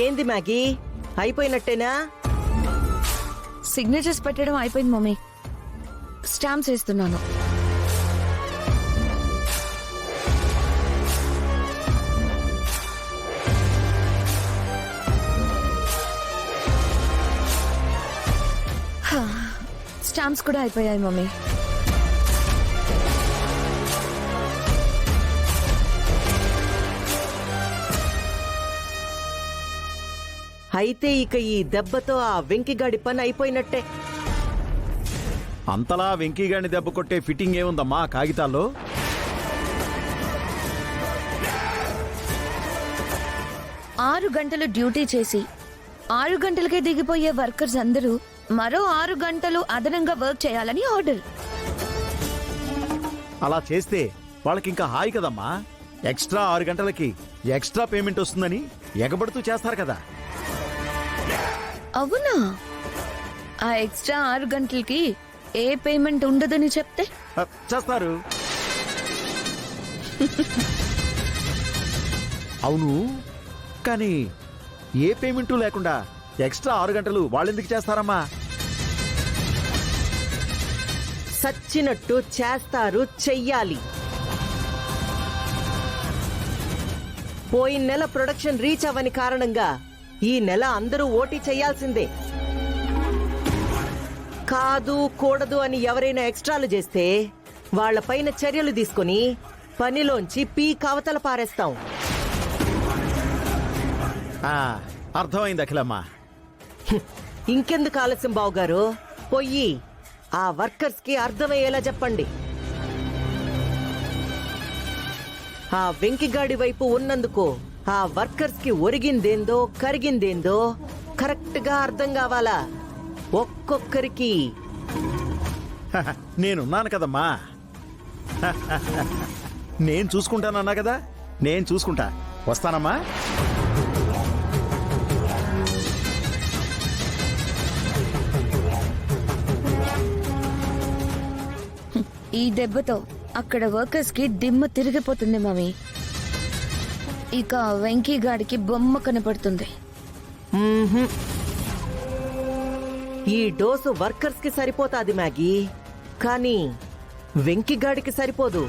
ఏంది Maggi, అయిపోయినట్టేనా? Signatures పెట్టడం అయిపోయింది మమ్మీ. స్టాంప్స్ వేస్తున్నాను. స్టాంప్స్ కూడా అయిపోయాయి మమ్మీ. అయితే ఇక ఈ దెబ్బతో ఆ వెంకిగాడి పని అయిపోయినట్టే. అంతలా వెంకీగాడిని దెబ్బ కొట్టే ఫిట్టింగ్ ఏముందమ్మా కాగితాల్లో? ఆరు గంటలు డ్యూటీ చేసి 6 గంటలకే దిగిపోయే వర్కర్స్ అందరూ మరో 6 గంటలు అదనంగా వర్క్ చేయాలని ఆర్డర్. అలా చేస్తే వాళ్ళకింకా హాయి కదమ్మా. ఎక్స్ట్రా 6 గంటలకి ఎక్స్ట్రా పేమెంట్ వస్తుందని ఎగబడుతూ చేస్తారు కదా. అవునా? ఆ ఎక్స్ట్రా 6 గంటలకి ఏ పేమెంట్ ఉండదని చెప్తే చేస్తారు. అవును, కానీ ఏ పేమెంటు లేకుండా ఎక్స్ట్రా 6 గంటలు వాళ్ళెందుకు చేస్తారమ్మా? సచ్చినట్టు చేస్తారు, చెయ్యాలి. పోయిన నెల ప్రొడక్షన్ రీచ్ అవ్వని కారణంగా ఈ నెల అందరూ ఓటీ చెయ్యాల్సిందే. కాదు కూడదు అని ఎవరైనా ఎక్స్ట్రాలు చేస్తే వాళ్లపైన చర్యలు తీసుకుని పనిలోంచి కావతల పారేస్తాం. అర్థమైంది అఖిలమ్మా. ఇంకెందుకు ఆలస్యం బావుగారు, పొయ్యి ఆ వర్కర్స్ కి అర్థమయ్యేలా చెప్పండి. ఆ వెంకిగాడి వైపు ఉన్నందుకు ఆ వర్కర్స్ కి ఒరిగిందేందో కరిగిందేందో కరెక్ట్ గా అర్థం కావాలా ఒక్కొక్కరికి. నేనున్నాను కదమ్మా. నేను చూసుకుంటానన్నా కదా, నేను చూసుకుంటా. వస్తానమ్మా. ఈ దెబ్బతో అక్కడ వర్కర్స్ కి దిమ్మ తిరిగిపోతుంది మమ్మీ. ఇక వెంకీ గాడికి బొమ్మ కనపడుతుంది. ఈ డోసు వర్కర్స్ కి సరిపోతాది మ్యాగీ, కానీ వెంకిగాడికి సరిపోదు.